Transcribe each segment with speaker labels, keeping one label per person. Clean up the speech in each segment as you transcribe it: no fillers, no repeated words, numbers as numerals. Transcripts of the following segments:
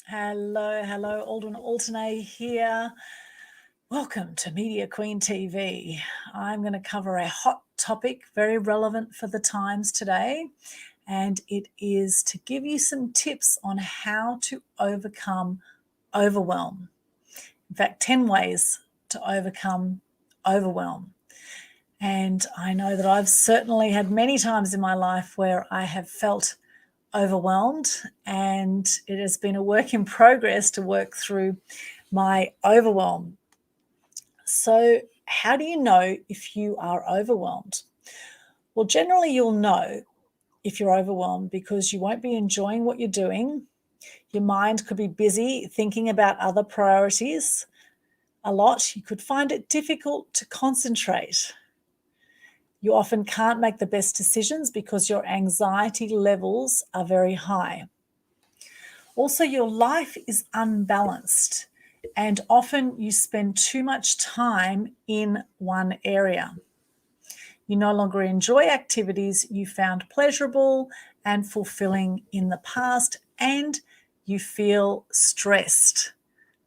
Speaker 1: Hello, Aldrin Alternay here. Welcome to Media Queen TV. I'm going to cover a hot topic, very relevant for the times today, and it is to give you some tips on how to overcome overwhelm. In fact, 10 ways to overcome overwhelm. And I know that I've certainly had many times in my life where I have felt overwhelmed, and it has been a work in progress to work through my overwhelm. So, how do you know if you are overwhelmed? Well, generally, you'll know if you're overwhelmed because you won't be enjoying what you're doing. Your mind could be busy thinking about other priorities a lot. You could find it difficult to concentrate. You often can't make the best decisions because your anxiety levels are very high. Also, your life is unbalanced, and often you spend too much time in one area. You no longer enjoy activities you found pleasurable and fulfilling in the past, and you feel stressed.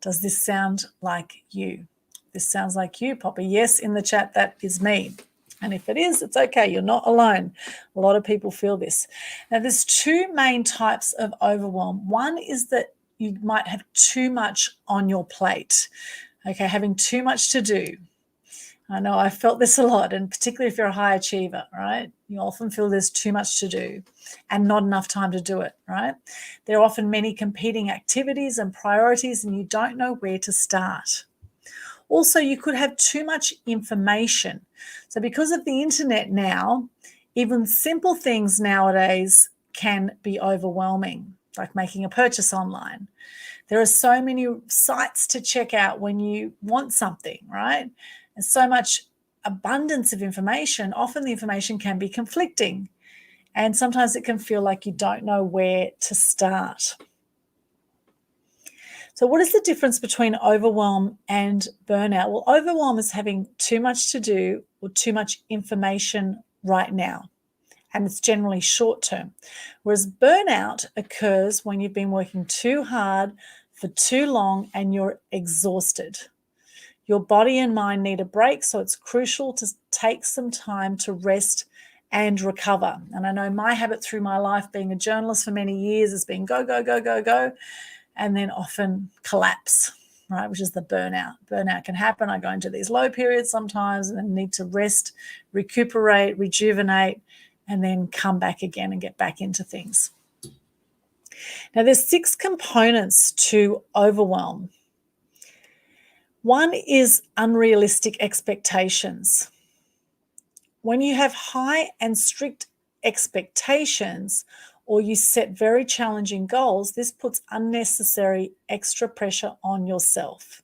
Speaker 1: Does this sound like you? This sounds like you. Pop a yes in the chat. That is me. And if it is, it's okay. You're not alone. A lot of people feel this. Now, there's two main types of overwhelm. One is that you might have too much on your plate, okay, having too much to do. I know I felt this a lot, and particularly if you're a high achiever, right? You often feel there's too much to do and not enough time to do it, right? There are often many competing activities and priorities, and you don't know where to start. Also, you could have too much information. So because of the internet now, even simple things nowadays can be overwhelming, like making a purchase online. There are so many sites to check out when you want something, right? And so much abundance of information. Often the information can be conflicting, and sometimes it can feel like you don't know where to start. So what is the difference between overwhelm and burnout? Well, overwhelm is having too much to do or too much information right now, and it's generally short term. Whereas burnout occurs when you've been working too hard for too long and you're exhausted. Your body and mind need a break, so it's crucial to take some time to rest and recover. And I know my habit through my life, being a journalist for many years, has been go, go, go, go, go, and then often collapse, right, which is the burnout. Burnout can happen. I go into these low periods sometimes and then need to rest, recuperate, rejuvenate, and then come back again and get back into things. Now, there's 6 components to overwhelm. One is unrealistic expectations. When you have high and strict expectations, or you set very challenging goals, this puts unnecessary extra pressure on yourself.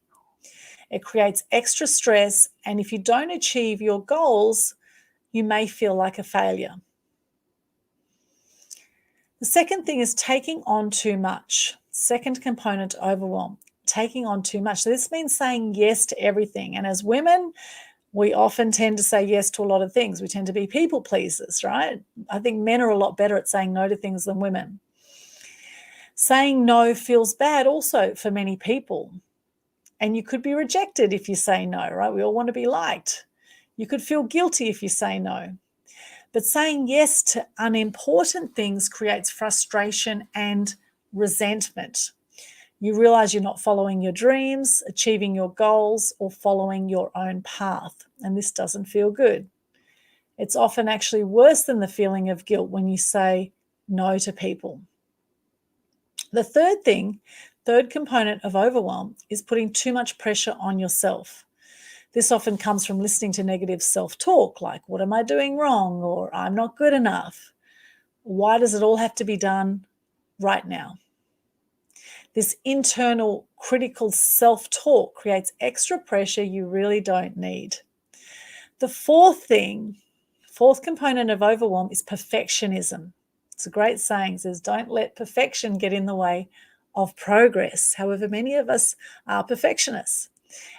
Speaker 1: It creates extra stress, and if you don't achieve your goals, you may feel like a failure. The second thing is taking on too much. Second component to overwhelm, taking on too much. So this means saying yes to everything. And as women, we often tend to say yes to a lot of things. We tend to be people pleasers, right? I think men are a lot better at saying no to things than women. Saying no feels bad also for many people. And you could be rejected if you say no, right? We all want to be liked. You could feel guilty if you say no. But saying yes to unimportant things creates frustration and resentment. You realize you're not following your dreams, achieving your goals, or following your own path. And this doesn't feel good. It's often actually worse than the feeling of guilt when you say no to people. The third component of overwhelm is putting too much pressure on yourself. This often comes from listening to negative self-talk, like, what am I doing wrong? Or I'm not good enough. Why does it all have to be done right now? This internal critical self-talk creates extra pressure you really don't need. The fourth component of overwhelm is perfectionism. It's a great saying. It says, don't let perfection get in the way of progress. However, many of us are perfectionists.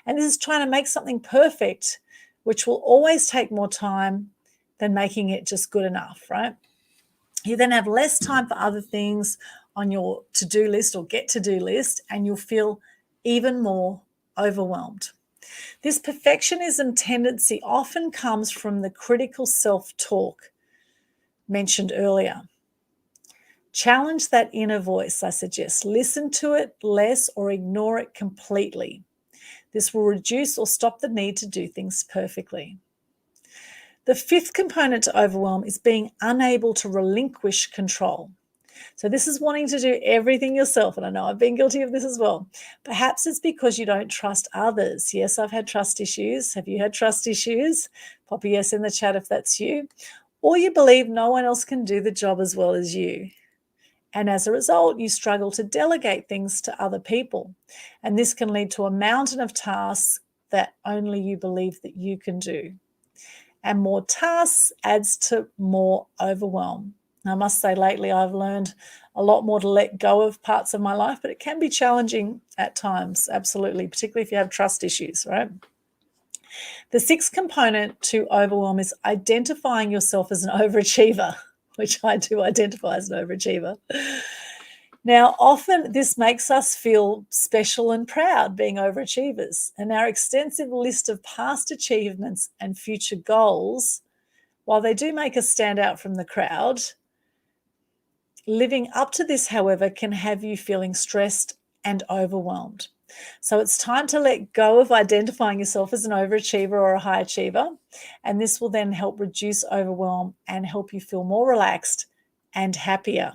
Speaker 1: And this is trying to make something perfect, which will always take more time than making it just good enough, right? You then have less time for other things on your to-do list or get to-do list, and you'll feel even more overwhelmed. This perfectionism tendency often comes from the critical self-talk mentioned earlier. Challenge that inner voice, I suggest. Listen to it less or ignore it completely. This will reduce or stop the need to do things perfectly. The fifth component to overwhelm is being unable to relinquish control. So this is wanting to do everything yourself, and I know I've been guilty of this as well. Perhaps it's because you don't trust others. Yes, I've had trust issues. Have you had trust issues? Pop a yes in the chat if that's you. Or you believe no one else can do the job as well as you. And as a result, you struggle to delegate things to other people. And this can lead to a mountain of tasks that only you believe that you can do. And more tasks adds to more overwhelm. I must say lately I've learned a lot more to let go of parts of my life, but it can be challenging at times, absolutely, particularly if you have trust issues, right? The sixth component to overwhelm is identifying yourself as an overachiever, which I do identify as an overachiever. Now, often this makes us feel special and proud being overachievers, and our extensive list of past achievements and future goals, while they do make us stand out from the crowd, living up to this, however, can have you feeling stressed and overwhelmed. So it's time to let go of identifying yourself as an overachiever or a high achiever, and this will then help reduce overwhelm and help you feel more relaxed and happier.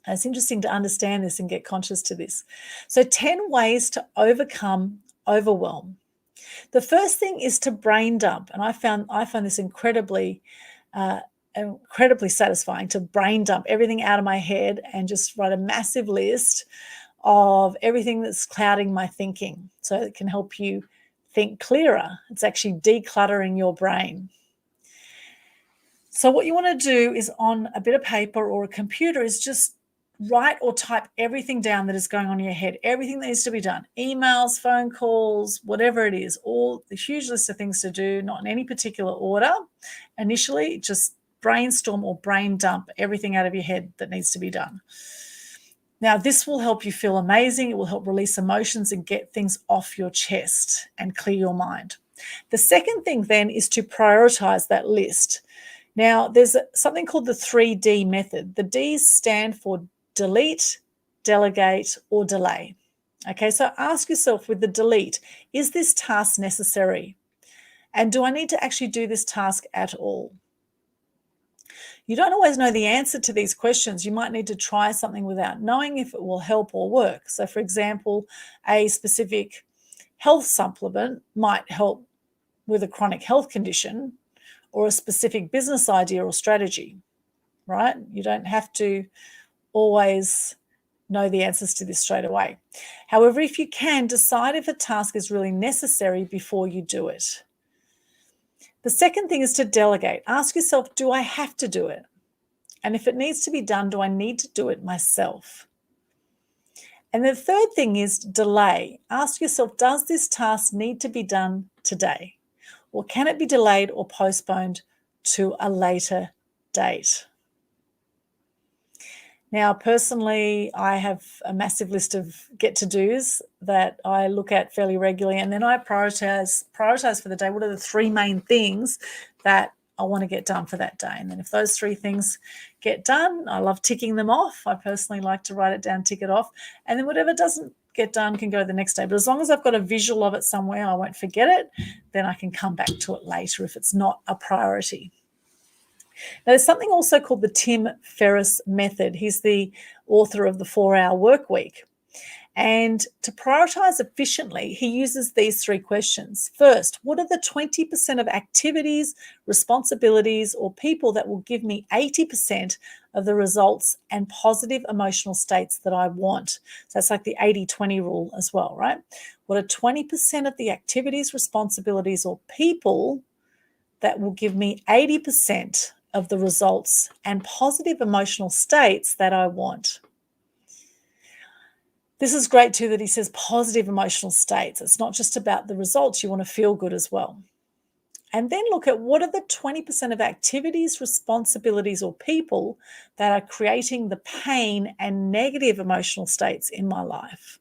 Speaker 1: And it's interesting to understand this and get conscious to this. So 10 ways to overcome overwhelm. The first thing is to brain dump, and I found this incredibly satisfying, to brain dump everything out of my head and just write a massive list of everything that's clouding my thinking, so it can help you think clearer. It's actually decluttering your brain. So what you want to do is, on a bit of paper or a computer, is just write or type everything down that is going on in your head, everything that needs to be done, emails, phone calls, whatever it is, all the huge list of things to do, not in any particular order. Initially, just brainstorm or brain dump everything out of your head that needs to be done. Now, this will help you feel amazing. It will help release emotions and get things off your chest and clear your mind. The second thing then is to prioritize that list. Now, there's something called the 3D method. The D's stand for delete, delegate, or delay. Okay, so ask yourself with the delete, is this task necessary? And do I need to actually do this task at all? You don't always know the answer to these questions. You might need to try something without knowing if it will help or work. So, for example, a specific health supplement might help with a chronic health condition, or a specific business idea or strategy, right? You don't have to always know the answers to this straight away. However, if you can, decide if a task is really necessary before you do it. The second thing is to delegate. Ask yourself, do I have to do it? And if it needs to be done, do I need to do it myself? And the third thing is delay. Ask yourself, does this task need to be done today? Or can it be delayed or postponed to a later date? Now, personally, I have a massive list of get-to-dos that I look at fairly regularly, and then I prioritize for the day. What are the 3 main things that I want to get done for that day? And then if those 3 things get done, I love ticking them off. I personally like to write it down, tick it off, and then whatever doesn't get done can go the next day. But as long as I've got a visual of it somewhere, I won't forget it, then I can come back to it later if it's not a priority. Now, there's something also called the Tim Ferriss Method. He's the author of the 4-Hour Work Week. And to prioritize efficiently, he uses these 3 questions. First, what are the 20% of activities, responsibilities, or people that will give me 80% of the results and positive emotional states that I want? So that's like the 80-20 rule as well, right? What are 20% of the activities, responsibilities, or people that will give me 80% of the results and positive emotional states that I want? This is great too that he says positive emotional states. It's not just about the results. You want to feel good as well. And then look at what are the 20% of activities, responsibilities, or people that are creating the pain and negative emotional states in my life.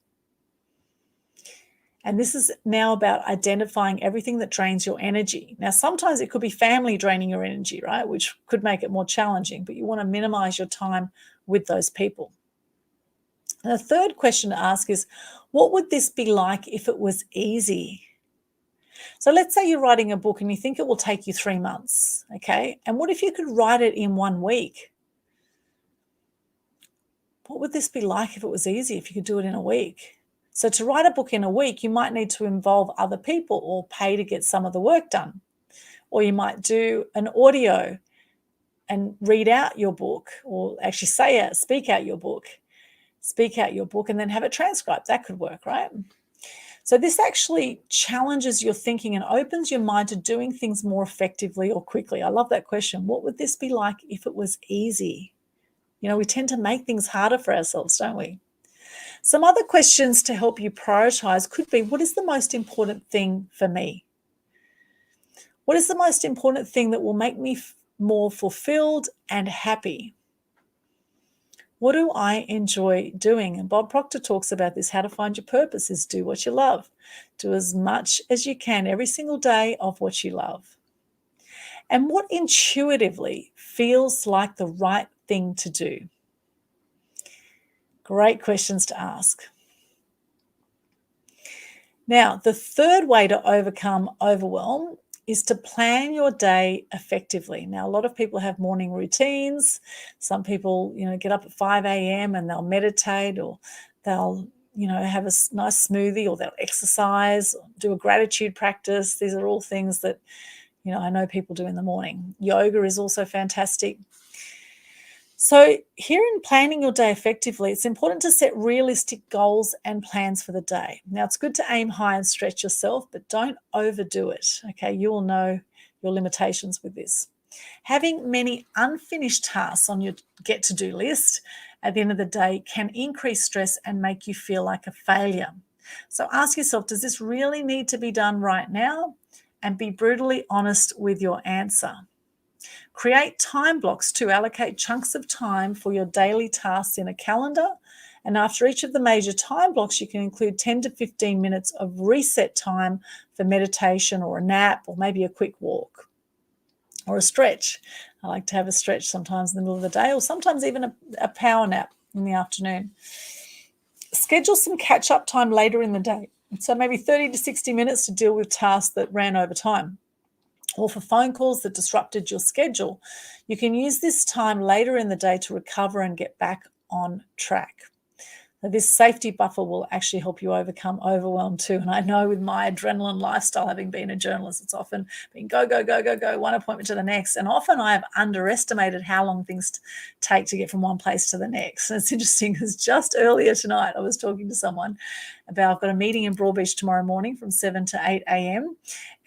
Speaker 1: And this is now about identifying everything that drains your energy. Now, sometimes it could be family draining your energy, right? Which could make it more challenging, but you want to minimize your time with those people. And the third question to ask is, what would this be like if it was easy? So let's say you're writing a book and you think it will take you 3 months, okay? And what if you could write it in 1 week? What would this be like if it was easy, if you could do it in a week? So to write a book in a week, you might need to involve other people or pay to get some of the work done. Or you might do an audio and read out your book, or actually speak out your book, and then have it transcribed. That could work, right? So this actually challenges your thinking and opens your mind to doing things more effectively or quickly. I love that question. What would this be like if it was easy? You know, we tend to make things harder for ourselves, don't we? Some other questions to help you prioritize could be, what is the most important thing for me? What is the most important thing that will make me more fulfilled and happy? What do I enjoy doing? And Bob Proctor talks about this. How to find your purpose is do what you love. Do as much as you can every single day of what you love. And what intuitively feels like the right thing to do? Great questions to ask. Now, the third way to overcome overwhelm is to plan your day effectively. Now, a lot of people have morning routines. Some people, get up at 5 a.m. and they'll meditate, or they'll, have a nice smoothie, or they'll exercise, or do a gratitude practice. These are all things that, I know people do in the morning. Yoga is also fantastic. So here in planning your day effectively, it's important to set realistic goals and plans for the day. Now, it's good to aim high and stretch yourself, but don't overdo it, okay? You will know your limitations with this. Having many unfinished tasks on your get-to-do list at the end of the day can increase stress and make you feel like a failure. So ask yourself, does this really need to be done right now? And be brutally honest with your answer. Create time blocks to allocate chunks of time for your daily tasks in a calendar. And after each of the major time blocks, you can include 10 to 15 minutes of reset time for meditation, or a nap, or maybe a quick walk or a stretch. I like to have a stretch sometimes in the middle of the day, or sometimes even a power nap in the afternoon. Schedule some catch-up time later in the day. So maybe 30 to 60 minutes to deal with tasks that ran over time, or for phone calls that disrupted your schedule. You can use this time later in the day to recover and get back on track. Now, this safety buffer will actually help you overcome overwhelm too. And I know with my adrenaline lifestyle, having been a journalist, it's often been go, go, go, go, go, one appointment to the next. And often I have underestimated how long things take to get from one place to the next. And it's interesting because just earlier tonight, I was talking to someone about, I've got a meeting in Broadbeach tomorrow morning from 7 to 8 a.m.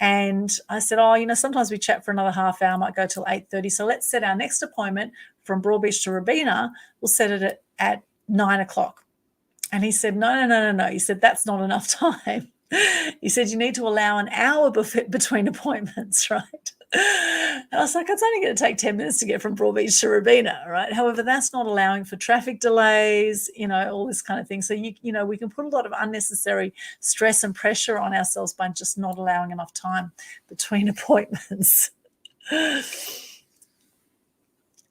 Speaker 1: And I said, sometimes we chat for another half hour, might go till 8:30. So let's set our next appointment from Broadbeach to Robina. We'll set it at 9 o'clock. And he said, no. He said, that's not enough time. He said, you need to allow an hour between appointments, right? And I was like, it's only going to take 10 minutes to get from Broadbeach to Robina, right? However, that's not allowing for traffic delays, all this kind of thing. So, we can put a lot of unnecessary stress and pressure on ourselves by just not allowing enough time between appointments.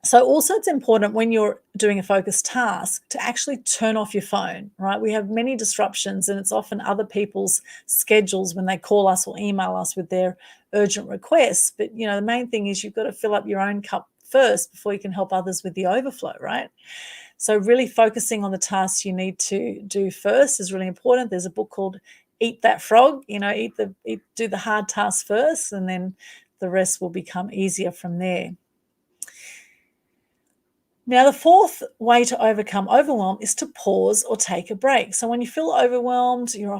Speaker 1: So also it's important when you're doing a focused task to actually turn off your phone, right? We have many disruptions, and it's often other people's schedules when they call us or email us with their urgent requests. But, the main thing is you've got to fill up your own cup first before you can help others with the overflow, right? So really focusing on the tasks you need to do first is really important. There's a book called Eat That Frog, do the hard tasks first, and then the rest will become easier from there. Now, the fourth way to overcome overwhelm is to pause or take a break. So when you feel overwhelmed, your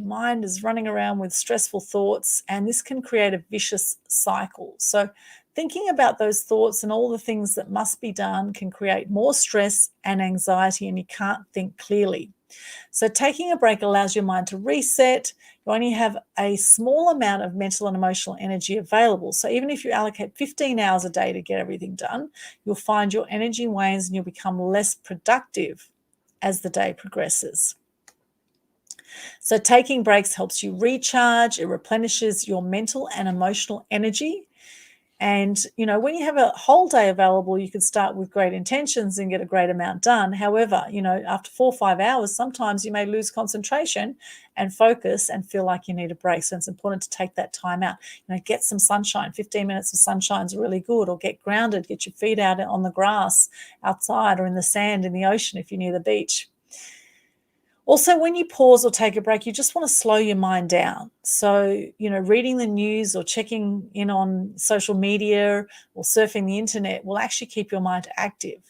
Speaker 1: mind is running around with stressful thoughts, and this can create a vicious cycle. So thinking about those thoughts and all the things that must be done can create more stress and anxiety, and you can't think clearly. So taking a break allows your mind to reset. You only have a small amount of mental and emotional energy available. So even if you allocate 15 hours a day to get everything done, you'll find your energy wanes and you'll become less productive as the day progresses. So taking breaks helps you recharge, it replenishes your mental and emotional energy. And, when you have a whole day available, you could start with great intentions and get a great amount done. However, after 4 or 5 hours, sometimes you may lose concentration and focus and feel like you need a break. So it's important to take that time out. Get some sunshine. 15 minutes of sunshine is really good. Or get grounded, get your feet out on the grass outside or in the sand in the ocean if you're near the beach. Also, when you pause or take a break, you just want to slow your mind down. So, reading the news or checking in on social media or surfing the internet will actually keep your mind active.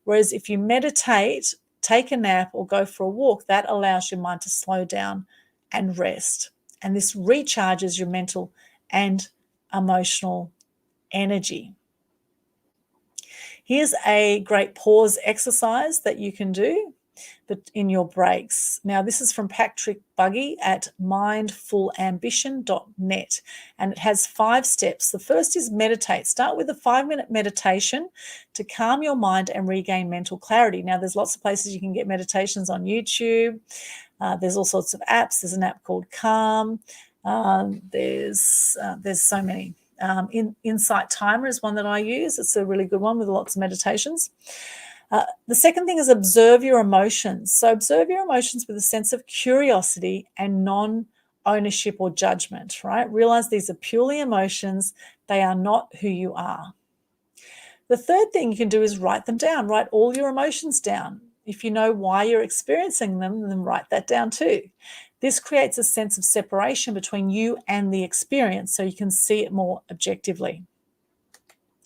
Speaker 1: Whereas if you meditate, take a nap, or go for a walk, that allows your mind to slow down and rest. And this recharges your mental and emotional energy. Here's a great pause exercise that you can do in your breaks. Now, this is from Patrick Buggy at mindfulambition.net, and it has 5 steps. The first is meditate. Start with a 5-minute meditation to calm your mind and regain mental clarity. Now, there's lots of places you can get meditations on YouTube. There's all sorts of apps. There's an app called Calm. There's so many. Insight Timer is one that I use. It's a really good one with lots of meditations. The second thing is observe your emotions. So observe your emotions with a sense of curiosity and non-ownership or judgment, right? Realize these are purely emotions. They are not who you are. The third thing you can do is write them down. Write all your emotions down. If you know why you're experiencing them, then write that down too. This creates a sense of separation between you and the experience so you can see it more objectively.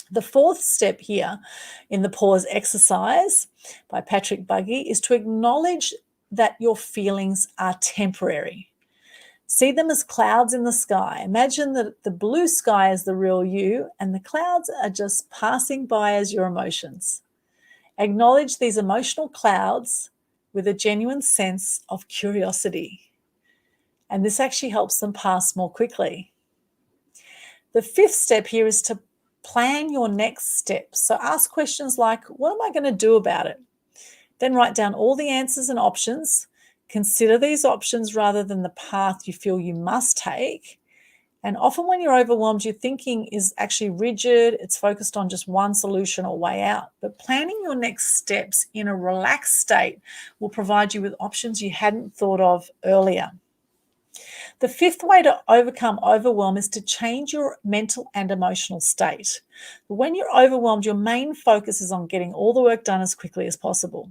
Speaker 1: The fourth step here in the pause exercise by Patrick Buggy is to acknowledge that your feelings are temporary. See them as clouds in the sky. Imagine that the blue sky is the real you and the clouds are just passing by as your emotions. Acknowledge these emotional clouds with a genuine sense of curiosity. And this actually helps them pass more quickly. The fifth step here is to plan your next step. So ask questions like, what am I going to do about it? Then write down all the answers and options. Consider these options rather than the path you feel you must take. And often when you're overwhelmed, your thinking is actually rigid. It's focused on just one solution or way out. But planning your next steps in a relaxed state will provide you with options you hadn't thought of earlier. The fifth way to overcome overwhelm is to change your mental and emotional state. When you're overwhelmed, your main focus is on getting all the work done as quickly as possible.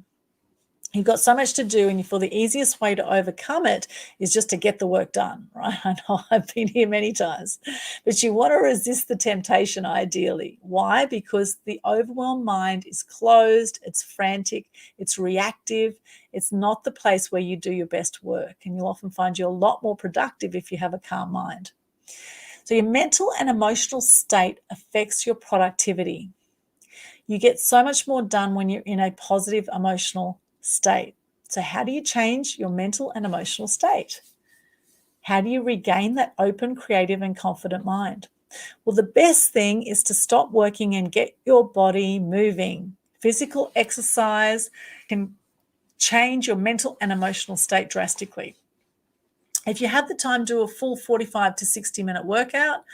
Speaker 1: You've got so much to do and you feel the easiest way to overcome it is just to get the work done, right? I know I've been here many times, but you want to resist the temptation ideally. Why? Because the overwhelmed mind is closed, it's frantic, it's reactive. It's not the place where you do your best work, and you'll often find you're a lot more productive if you have a calm mind. So your mental and emotional state affects your productivity. You get so much more done when you're in a positive emotional state. So how do you change your mental and emotional state? How do you regain that open, creative, and confident mind? Well, the best thing is to stop working and get your body moving. Physical exercise can change your mental and emotional state drastically. If you have the time, do a full 45 to 60-minute workout.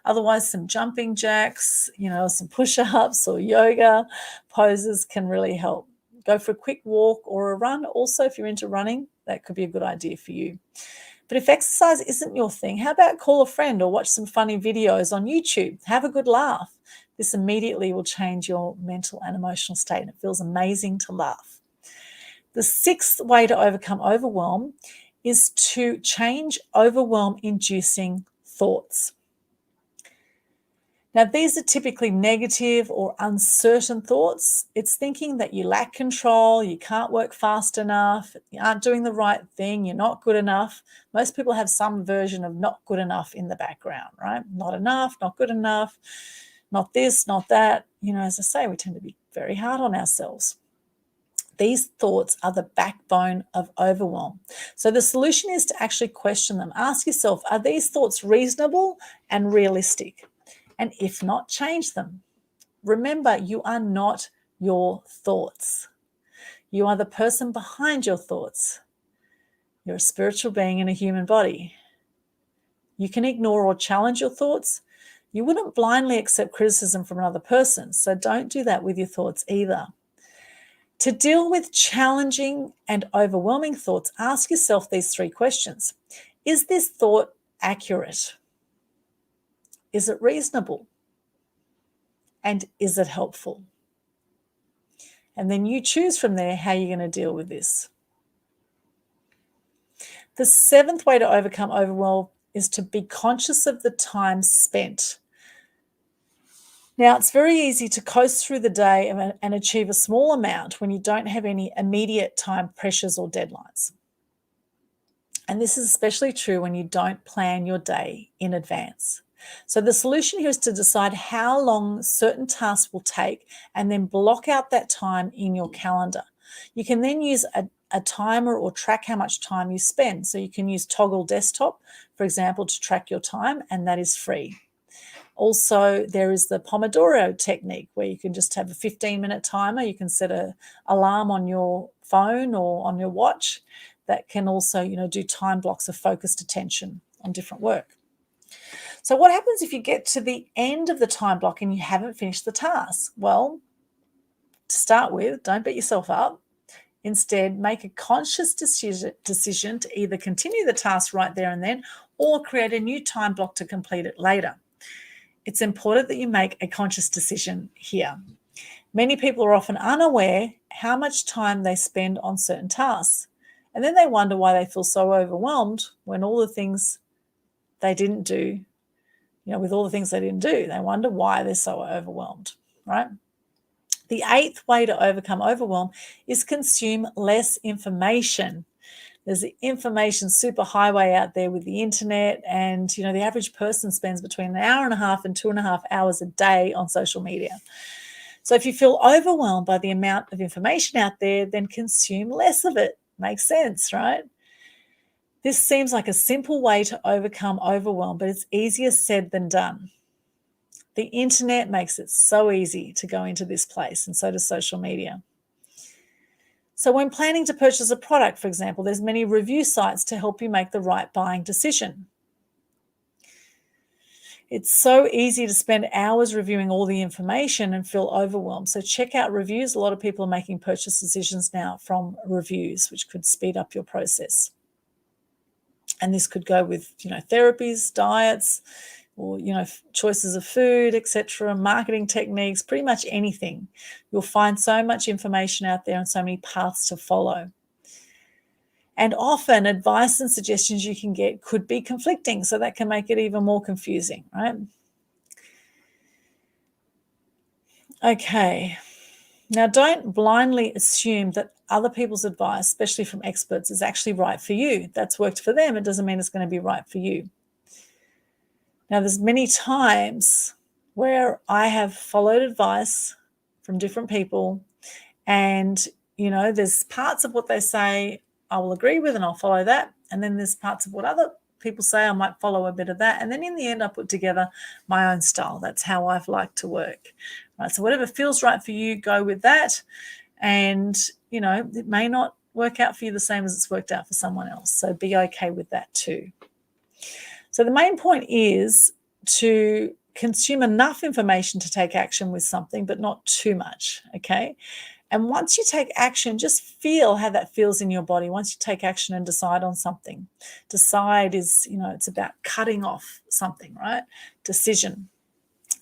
Speaker 1: Otherwise, some jumping jacks, some push-ups or yoga poses can really help. Go for a quick walk or a run. Also, if you're into running, that could be a good idea for you. But if exercise isn't your thing, how about call a friend or watch some funny videos on YouTube? Have a good laugh. This immediately will change your mental and emotional state, and it feels amazing to laugh. The sixth way to overcome overwhelm is to change overwhelm-inducing thoughts. Now, these are typically negative or uncertain thoughts. It's thinking that you lack control, you can't work fast enough, you aren't doing the right thing, you're not good enough. Most people have some version of not good enough in the background, right? Not enough, not good enough, not this, not that. As I say, we tend to be very hard on ourselves. These thoughts are the backbone of overwhelm. So the solution is to actually question them. Ask yourself, are these thoughts reasonable and realistic? And if not, change them. Remember, you are not your thoughts. You are the person behind your thoughts. You're a spiritual being in a human body. You can ignore or challenge your thoughts. You wouldn't blindly accept criticism from another person, so don't do that with your thoughts either. To deal with challenging and overwhelming thoughts, ask yourself these 3 questions. Is this thought accurate? Is it reasonable? And is it helpful? And then you choose from there how you're going to deal with this. The 7th way to overcome overwhelm is to be conscious of the time spent. Now, it's very easy to coast through the day and achieve a small amount when you don't have any immediate time pressures or deadlines. And this is especially true when you don't plan your day in advance. So the solution here is to decide how long certain tasks will take and then block out that time in your calendar. You can then use a timer or track how much time you spend. So you can use Toggle Desktop, for example, to track your time, and that is free. Also, there is the Pomodoro technique where you can just have a 15-minute timer. You can set an alarm on your phone or on your watch that can also, do time blocks of focused attention on different work. So what happens if you get to the end of the time block and you haven't finished the task? Well, to start with, don't beat yourself up. Instead, make a conscious decision to either continue the task right there and then or create a new time block to complete it later. It's important that you make a conscious decision here. Many people are often unaware how much time they spend on certain tasks. And then they wonder why they feel so overwhelmed when all the things they didn't do, with all the things they didn't do, they wonder why they're so overwhelmed, right? The 8th way to overcome overwhelm is consume less information. There's the information superhighway out there with the internet, and the average person spends between an hour and a half and 2.5 hours a day on social media. So if you feel overwhelmed by the amount of information out there, then consume less of it. Makes sense, right? This seems like a simple way to overcome overwhelm, but it's easier said than done. The internet makes it so easy to go into this place, and so does social media. So when planning to purchase a product, for example, there's many review sites to help you make the right buying decision. It's so easy to spend hours reviewing all the information and feel overwhelmed. So check out reviews. A lot of people are making purchase decisions now from reviews, which could speed up your process. And this could go with, therapies, diets, or, choices of food, etc., marketing techniques, pretty much anything. You'll find so much information out there and so many paths to follow. And often advice and suggestions you can get could be conflicting, so that can make it even more confusing, right? Okay. Now, don't blindly assume that other people's advice, especially from experts, is actually right for you. That's worked for them. It doesn't mean it's going to be right for you. Now, there's many times where I have followed advice from different people, and, there's parts of what they say I will agree with and I'll follow that. And then there's parts of what other people say I might follow a bit of that. And then in the end, I put together my own style. That's how I've liked to work. Right? So whatever feels right for you, go with that. And, it may not work out for you the same as it's worked out for someone else. So be okay with that too. So the main point is to consume enough information to take action with something, but not too much, okay? And once you take action, just feel how that feels in your body. Once you take action and decide on something. Decide is, it's about cutting off something, right? Decision.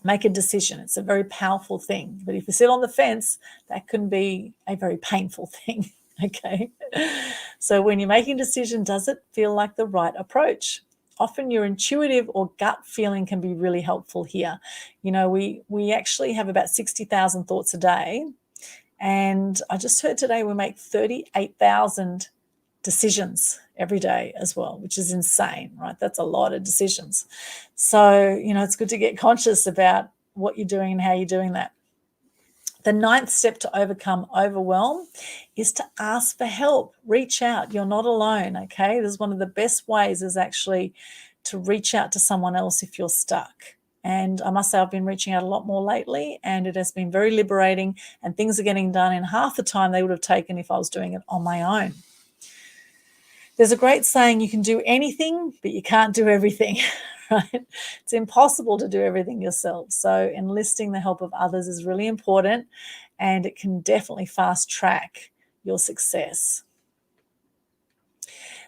Speaker 1: Make a decision. It's a very powerful thing. But if you sit on the fence, that can be a very painful thing, okay? So when you're making a decision, does it feel like the right approach? Often your intuitive or gut feeling can be really helpful here. We actually have about 60,000 thoughts a day. And I just heard today we make 38,000 decisions every day as well, which is insane, right? That's a lot of decisions. So, it's good to get conscious about what you're doing and how you're doing that. The 9th step to overcome overwhelm is to ask for help. Reach out. You're not alone, okay? This is one of the best ways is actually to reach out to someone else if you're stuck. And I must say I've been reaching out a lot more lately, and it has been very liberating, and things are getting done in half the time they would have taken if I was doing it on my own. There's a great saying, you can do anything, but you can't do everything, right? It's impossible to do everything yourself. So enlisting the help of others is really important, and it can definitely fast track your success.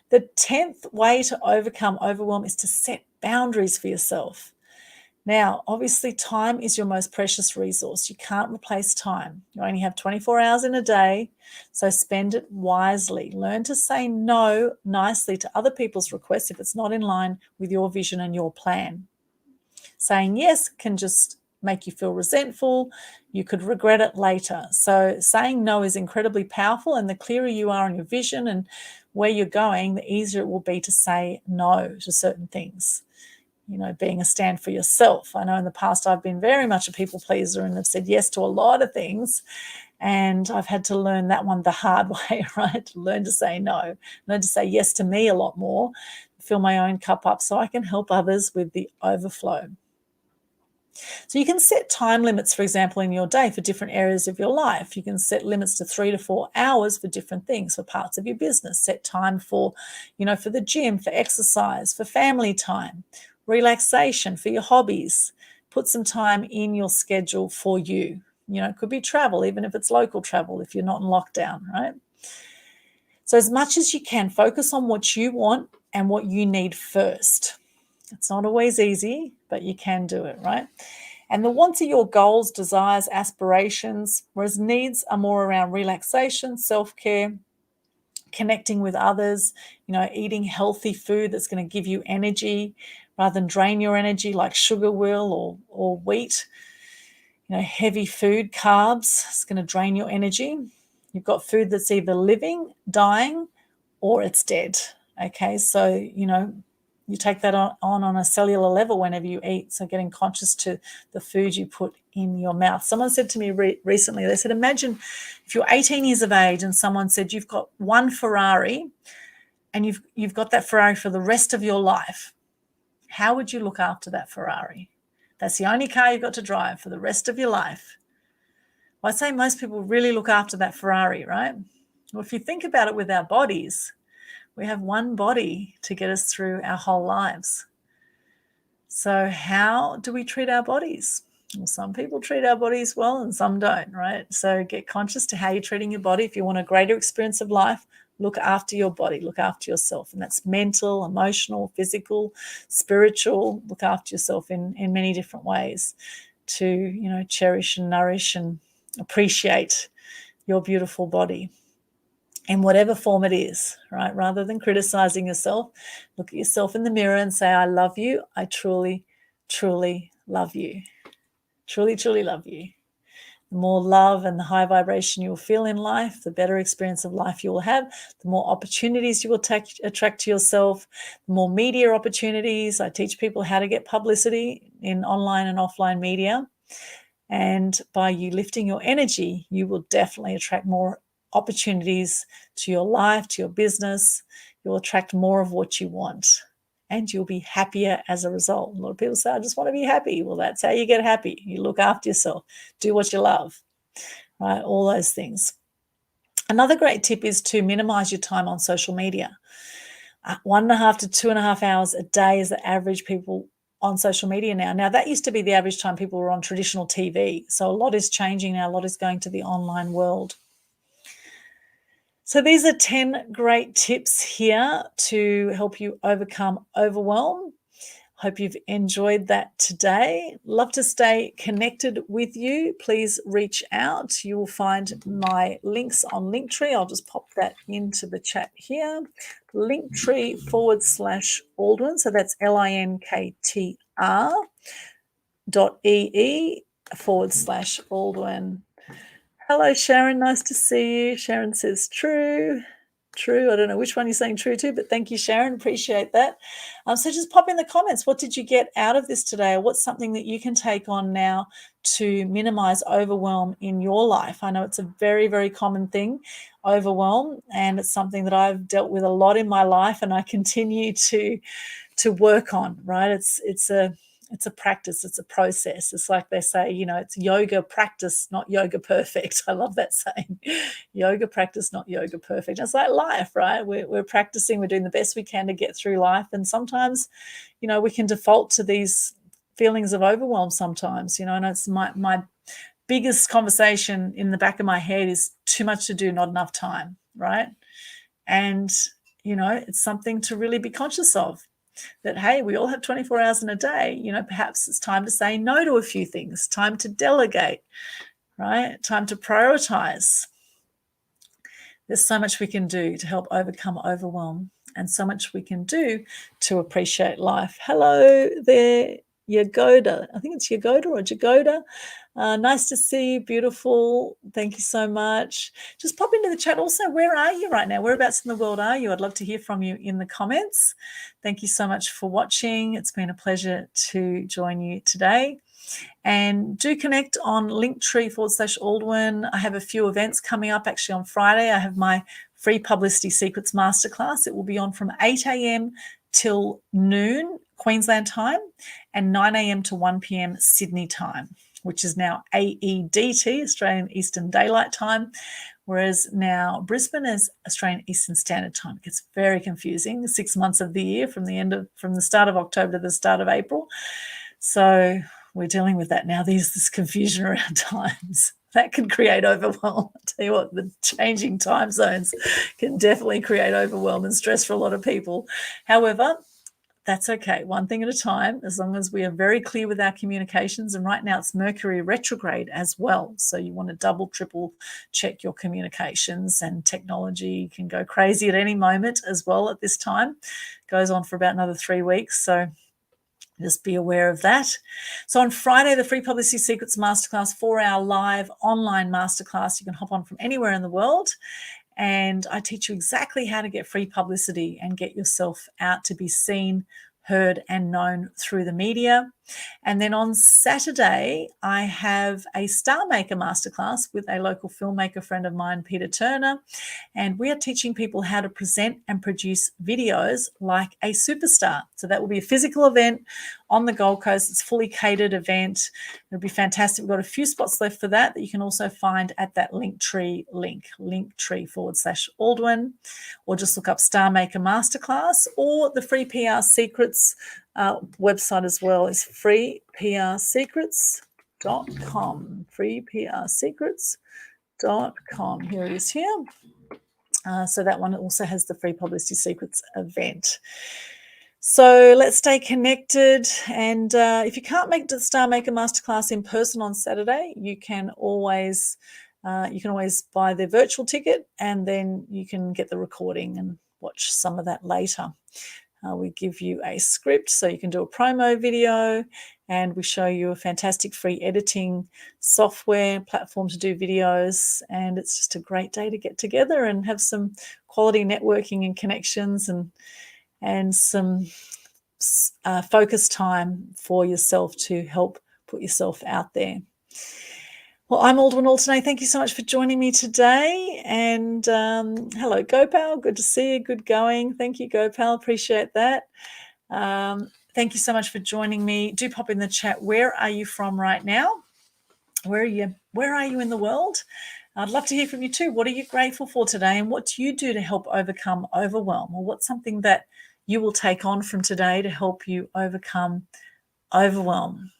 Speaker 1: The 10th way to overcome overwhelm is to set boundaries for yourself. Now, obviously, time is your most precious resource. You can't replace time. You only have 24 hours in a day, so spend it wisely. Learn to say no nicely to other people's requests if it's not in line with your vision and your plan. Saying yes can just make you feel resentful. You could regret it later. So saying no is incredibly powerful, and the clearer you are on your vision and where you're going, the easier it will be to say no to certain things. You know, being a stand for yourself. I know in the past I've been very much a people pleaser and have said yes to a lot of things, and I've had to learn that one the hard way, right? Learn to say no, learn to say yes to me a lot more, fill my own cup up so I can help others with the overflow. So you can set time limits, for example, in your day for different areas of your life. You can set limits to 3 to 4 hours for different things, for parts of your business. Set time for, for the gym, for exercise, for family time, relaxation, for your hobbies. Put some time in your schedule for you. It could be travel, even if it's local travel, if you're not in lockdown, right? So as much as you can, focus on what you want and what you need first. It's not always easy, but you can do it, right? And the wants are your goals, desires, aspirations, whereas needs are more around relaxation, self-care, connecting with others, eating healthy food that's going to give you energy rather than drain your energy, like sugar will or wheat. Heavy food, carbs, it's going to drain your energy. You've got food that's either living, dying, or it's dead. Okay, so, you take that on a cellular level whenever you eat. So getting conscious to the food you put in your mouth. Someone said to me recently, they said, imagine if you're 18 years of age and someone said you've got one Ferrari and you've got that Ferrari for the rest of your life. How would you look after that Ferrari? That's the only car you've got to drive for the rest of your life. Well, I'd say most people really look after that Ferrari, right? Well, if you think about it with our bodies, we have one body to get us through our whole lives. So how do we treat our bodies? Well, some people treat our bodies well and some don't, right? So get conscious to how you're treating your body. If you want a greater experience of life, look after your body, look after yourself. And that's mental, emotional, physical, spiritual. Look after yourself in many different ways to, cherish and nourish and appreciate your beautiful body in whatever form it is, right? Rather than criticizing yourself, look at yourself in the mirror and say, I love you. I truly, truly love you. Truly, truly love you. The more love and the high vibration you will feel in life, the better experience of life you will have, the more opportunities you will attract to yourself, the more media opportunities. I teach people how to get publicity in online and offline media. And by you lifting your energy, you will definitely attract more opportunities to your life, to your business. You'll attract more of what you want, and you'll be happier as a result. A lot of people say, I just want to be happy. Well, that's how you get happy. You look after yourself, do what you love, right? All those things. Another great tip is to minimize your time on social media. 1.5 to 2.5 hours a day is the average people on social media now. Now, that used to be the average time people were on traditional TV. So a lot is changing now. A lot is going to the online world. So these are 10 great tips here to help you overcome overwhelm. Hope you've enjoyed that today. Love to stay connected with you. Please reach out. You will find my links on Linktree. I'll just pop that into the chat here. Linktree/Aldwin. So that's linktr.ee/Aldwin. Hello, Sharon. Nice to see you. Sharon says true. True. I don't know which one you're saying true to, but thank you, Sharon. Appreciate that. So just pop in the comments. What did you get out of this today? Or what's something that you can take on now to minimize overwhelm in your life? I know it's a very, very common thing, overwhelm, and it's something that I've dealt with a lot in my life, and I continue to work on, right? It's a practice, it's a process. It's like they say, it's yoga practice, not yoga perfect. I love that saying. Yoga practice, not yoga perfect. It's like life, right? We're practicing, we're doing the best we can to get through life. And sometimes, we can default to these feelings of overwhelm sometimes, and it's my biggest conversation in the back of my head is too much to do, not enough time, right? And, it's something to really be conscious of. That, hey, we all have 24 hours in a day. Perhaps it's time to say no to a few things, time to delegate, right? Time to prioritize. There's so much we can do to help overcome overwhelm, and so much we can do to appreciate life. Hello there, Yagoda. I think it's Yagoda or Jagoda. Nice to see you. Beautiful. Thank you so much. Just pop into the chat. Also, where are you right now? Whereabouts in the world are you? I'd love to hear from you in the comments. Thank you so much for watching. It's been a pleasure to join you today. And do connect on Linktree/Aldwin. I have a few events coming up actually on Friday. I have my free Publicity Secrets Masterclass. It will be on from 8 a.m. till noon Queensland time and 9 a.m. to 1 p.m. Sydney time, which is now AEDT, Australian Eastern Daylight Time, whereas now Brisbane is Australian Eastern Standard Time. It gets very confusing, 6 months of the year from the start of October to the start of April. So we're dealing with that now. There's this confusion around times. That can create overwhelm. I'll tell you what, the changing time zones can definitely create overwhelm and stress for a lot of people. However, that's okay. One thing at a time, as long as we are very clear with our communications. And right now it's Mercury retrograde as well. So you want to double, triple check your communications, and technology can go crazy at any moment as well at this time. Goes on for about another 3 weeks. So just be aware of that. So on Friday, the Free Publicity Secrets Masterclass, 4-hour live online masterclass. You can hop on from anywhere in the world. And I teach you exactly how to get free publicity and get yourself out to be seen, heard, and known through the media. And then on Saturday, I have a Star Maker Masterclass with a local filmmaker friend of mine, Peter Turner. And we are teaching people how to present and produce videos like a superstar. So that will be a physical event on the Gold Coast. It's a fully catered event. It'll be fantastic. We've got a few spots left for that you can also find at that Linktree link, Linktree/Aldwin, or just look up Star Maker Masterclass, or the Free PR Secrets website as well is freeprSecrets.com. freeprSecrets.com. Here it is here. So that one also has the Free Publicity Secrets event. So let's stay connected. And if you can't make the Star Maker Masterclass in person on Saturday, you can always buy the virtual ticket, and then you can get the recording and watch some of that later. We give you a script so you can do a promo video, and we show you a fantastic free editing software platform to do videos. And it's just a great day to get together and have some quality networking and connections, and some focus time for yourself to help put yourself out there. Well, I'm Aldwin Alternate. Thank you so much for joining me today. And hello, Gopal. Good to see you. Good going. Thank you, Gopal. Appreciate that. Thank you so much for joining me. Do pop in the chat. Where are you from right now? Where are you in the world? I'd love to hear from you too. What are you grateful for today? And what do you do to help overcome overwhelm? Or what's something that you will take on from today to help you overcome overwhelm?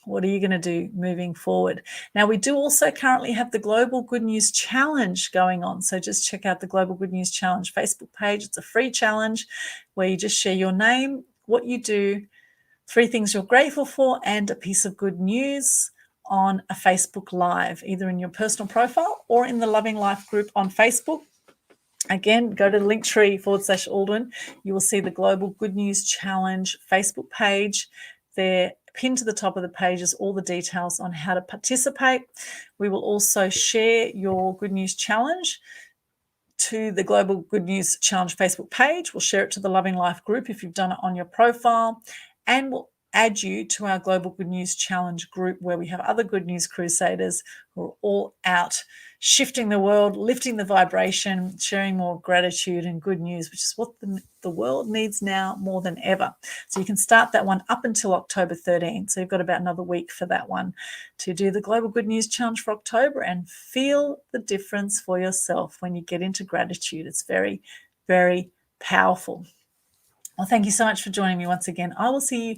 Speaker 1: What are you going to do moving forward? Now, we do also currently have the Global Good News Challenge going on. So just check out the Global Good News Challenge Facebook page. It's a free challenge where you just share your name, what you do, 3 things you're grateful for, and a piece of good news on a Facebook Live, either in your personal profile or in the Loving Life group on Facebook. Again, go to Linktree/Aldwin. You will see the Global Good News Challenge Facebook page. There, pinned to the top of the page, is all the details on how to participate. We will also share your Good News Challenge to the Global Good News Challenge Facebook page. We'll share it to the Loving Life group if you've done it on your profile, and we'll add you to our Global Good News Challenge group, where we have other good news crusaders who are all out shifting the world, lifting the vibration, sharing more gratitude and good news, which is what the world needs now more than ever. So you can start that one up until October 13th. So you've got about another week for that one to do the Global Good News Challenge for October and feel the difference for yourself when you get into gratitude. It's very, very powerful. Well, thank you so much for joining me once again. I will see you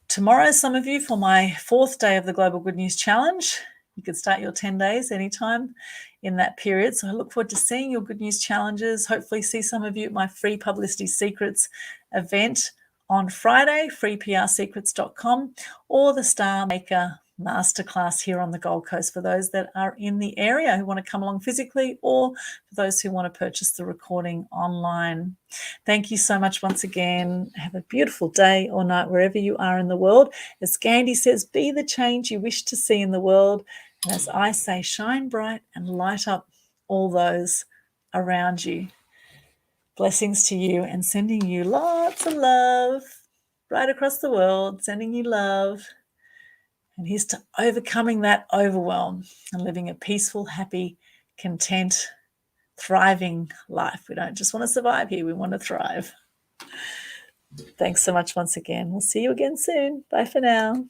Speaker 1: tomorrow, some of you, for my 4th day of the Global Good News Challenge. You can start your 10 days anytime in that period. So I look forward to seeing your good news challenges. Hopefully see some of you at my free Publicity Secrets event on Friday, freeprsecrets.com, or the Star Maker Masterclass here on the Gold Coast for those that are in the area who want to come along physically, or for those who want to purchase the recording online. Thank you so much once again. Have a beautiful day or night wherever you are in the world. As Gandhi says, be the change you wish to see in the world. And as I say, shine bright and light up all those around you. Blessings to you, and sending you lots of love right across the world, sending you love. And here's to overcoming that overwhelm and living a peaceful, happy, content, thriving life. We don't just want to survive here, we want to thrive. Thanks so much once again. We'll see you again soon. Bye for now.